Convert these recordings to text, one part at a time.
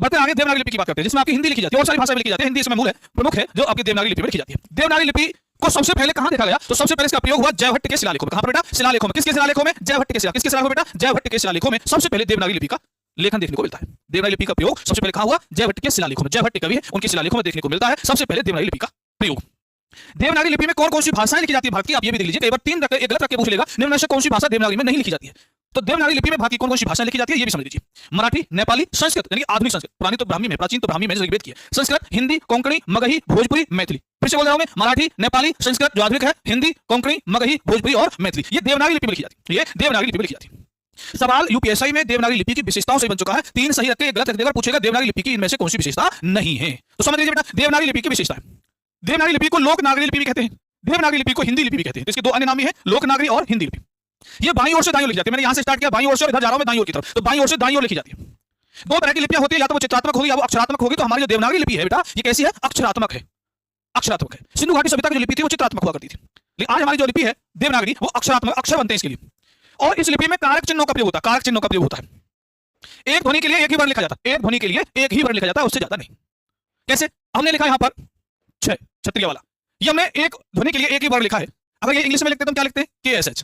बढ़ते आगे देवनागरी लिपि की बात करते हैं, जिसमें आपकी हिंदी लिखी जाती है और सारी भाषा में लिखी जाती है। हिंदी इसमें मूल है, प्रमुख है, जो आपकी देवनागरी लिपि में लिखी जाती है। देवनागरी लिपि को सबसे पहले कहां देखा गया? तो सबसे पहले इसका प्रयोग हुआ जयभट्ट के शिलालेखों में। कहां पर बेटा? शिलालेखों में। किसके शिलालेखों में? जयभट्ट के शिलालेखों। किसके शिलालेखों बेटा? जयभट्ट के शिलालेखों में सबसे पहले देवनागरी लिपि का लेखन देखने को मिलता है। देवनागरी लिपि का प्रयोग सबसे पहले कहां हुआ? जयभट्ट के शिलालेखों में। जयभट्ट कवि है, उनके शिलालेखों में देखने को मिलता है सबसे पहले देवनागरी लिपि का प्रयोग। देवनागरी लिपि में कौन कौन सी भाषाएं लिखी जाती है भारत की? आप ये भी देख लीजिए, कई बार तीन एक गलत रख के पूछ लेगा, निम्न में से कौन सी भाषा देवनागरी में नहीं लिखी जाती है? तो देवनागरी लिपि में भारत की कौन कौन सी भाषाएं लिखी जाती है ये भी समझ लीजिए। मराठी, नेपाली, संस्कृत यानी आधुनिक संस्कृत, पुरानी तो ब्राह्मी में, प्राचीन तो ब्राह्मी में ऋग्वेद की है। संस्कृत, हिंदी, कोंकणी, मगही, भोजपुरी, मैथिली। फिर से बोल रहा हूं मैं, मराठी, नेपाली, संस्कृत जो आधुनिक है, हिंदी, कोंकणी, मगही, भोजपुरी और मैथिली। ये देवनागरी लिपि में लिखी जाती है। ये देवनागरी लिपि में लिखी जाती है। सवाल यूपीएससी में देवनागरी लिपि की विशेषताओं से बन चुका है। तीन सही रख के गलत रख देगा, पूछेगा देवनागरी लिपि की इनमें से कौन सी विशेषता नहीं है। तो समझ लीजिए बेटा, देवनागरी लिपि की विशेषता है। देवनागरी लिपि को लोकनागरी लिपि भी कहते हैं, देवनागरी लिपि को हिंदी लिपि भी कहते हैं। इसके दो अन्य नाम भी है, लोकनागरी और हिंदी लिपि। ये बाईं ओर से दाईं ओर लिखी जाती है। मैंने यहां से स्टार्ट किया बाईं ओर से और इधर जा रहा हूं मैं दाईं ओर की तरफ। तो बाईं ओर से दाईं ओर लिखी जाती है। दो तरह की लिपियां होती है, या तो वो चित्रात्मक होगी या वो अक्षरात्मक होगी। तो हमारी जो देवनागरी लिपि है बेटा, ये कैसी है? अक्षरात्मक है। अक्षरात्मक है। सिंधु घाटी सभ्यता की जो लिपि थी वो चित्रात्मक हुआ करती थी, लेकिन आज हमारी जो लिपि है देवनागरी, वो अक्षरात्मक, अक्षर बनते हैं इसके लिए। और इस लिपि में कारक चिन्हों का प्रयोग होता है। कारक चिन्हों का प्रयोग होता है। एक ध्वनि के लिए एक ही वर्ण लिखा जाता है। एक ध्वनि के लिए एक ही वर्ण लिखा जाता है, उससे ज्यादा नहीं। कैसे? हमने लिखा यहां पर छह, क्षत्रिय वाला। ये हमने एक ध्वनि के लिए एक ही वर्ण लिखा है। अगर ये इंग्लिश में लिखते तो हम क्या लिखते हैं? KSH।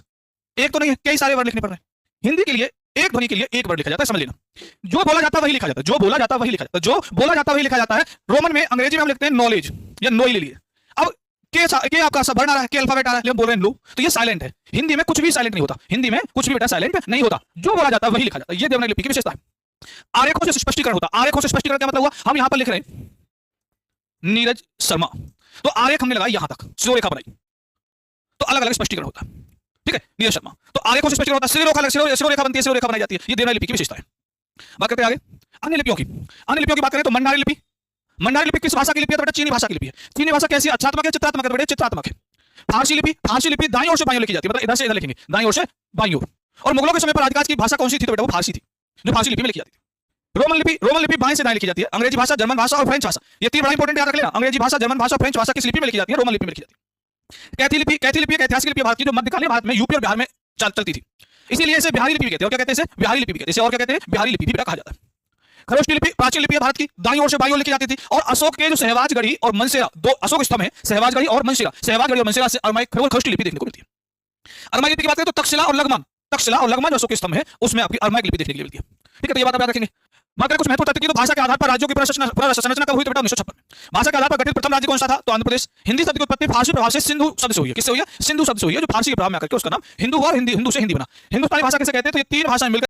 एक तो नहीं है, कई सारे वर्ण लिखने पड़ रहे हैं। हिंदी के लिए एक ध्वनि के लिए एक वर्ण लिखा जाता है, समझ लेना। जो बोला जाता है वही लिखा जाता है, जो बोला जाता है वही लिखा जाता है, जो बोला जाता है वही लिखा जाता है। रोमन में, अंग्रेजी में हम लिखते हैं नॉलेज या नोई ले लिए। अब के आपका सब वर्ण आ रहा है, के अल्फाबेट आ रहा है, हम बोल रहे हैं लो, तो ये साइलेंट है। हिंदी में कुछ भी साइलेंट नहीं होता। हिंदी में कुछ भी बेटा साइलेंट नहीं होता, जो बोला जाता है वही लिखा जाता है। ये देवनागरी लिपि की विशेषता है। आरेखों से स्पष्टीकरण होता है। आरेखों से स्पष्टीकरण क्या मतलब हुआ? हम यहां पर लिख रहे हैं नीरज शर्मा, तो आरेख हमने लगाई यहां तक, शिरोरेखा बनाई, तो अलग अलग स्पष्टीकरण होता है। ठीक है, नीरज शर्मा। तो आरेखों से स्पष्टीकरण होता है, शिरोरेखा बनती है, शिरोरेखा बनाई जाती है। ये देवनागरी लिपि की विशेषता है। बात करते हैं आगे अन्य लिपियों की। अन्य लिपियों की बात करें तो मंडारी लिपि। मंडारी लिपि किस भाषा की लिपि है? तो बेटा चीनी भाषा की लिपि है। चीनी भाषा कैसी है? अक्षरात्मक है, चित्रात्मक है? बेटा चित्रात्मक है। फारसी लिपि, फारसी लिपि दाईं ओर से बाईं ओर लिखी जाती है, मतलब इधर से इधर लिखेंगे, दाईं ओर से बाईं ओर। और मुगलों के समय पर आदिकाल की भाषा कौन सी थी? तो बेटा वो फारसी थी, जो फारसी लिपि में लिखी जाती थी। रोमन लिपि बाएं से दाएं लिखी जाती है। अंग्रेजी भाषा, जर्मन भाषा और फ्रेंच भाषा, ये तीन बड़ा इंपॉर्टेंट याद रख लेना। अंग्रेजी भाषा, जर्मन भाषा, फ्रेंच भाषा किस लिपि में लिखी जाती है? रोमन लिपि में लिखी जाती है। कैथी लिपि, कैथी लिपि एक ऐतिहासिक लिपि भारत की, जो मध्यकालीन भारत में यूपी और बिहार में चलती थी, इसीलिए इसे बिहारी लिपि भी कहते हैं। और क्या कहते हैं इसे? बिहारी लिपि भी कहते हैं। इसे और क्या कहते हैं? बिहारी लिपि भी कहा जाता है। खरोष्टी लिपि प्राचीन लिपि है भारत की, दाईं ओर से बाईं ओर लिखी जाती थी। और अशोक के जो सहवाजगढ़ी और मनसेरा, दो अशोक स्तंभ है, सहवाजगढ़ी और मनसेरा, सहवाजगढ़ी और मनसेरा से अरमाई खरोष्टी लिपि देखने को मिलती है। अरमाई लिपि की बात करें तो तक्षशिला और लगमान, तक्षशिला और लगमान जो अशोक के स्तंभ है, उसमें आपकी अरमाई लिपि देखने को मिलती है। ठीक है, तो ये बात आप याद रखेंगे। बात करें कुछ महत्वपूर्ण तथ्य की, तो भाषा के आधार पर राज्यों की पुनर्संरचना कब हुई? तो बेटा 1956 में। भाषा के आधार पर गठित प्रथम राज्य कौन सा था? तो आंध्र प्रदेश। हिंदी शब्द की उत्पत्ति फारसी प्रभाव से सिंधु शब्द से हुई है। किससे हुई है? सिंधु शब्द से हुई है, जो फारसी के प्रभाव में आकर के उसका नाम हिंदू हुआ और हिंदू से हिंदी बना। हिंदुस्तानी भाषा किसे कहते हैं? तो ये तीन भाषाएं मिलकर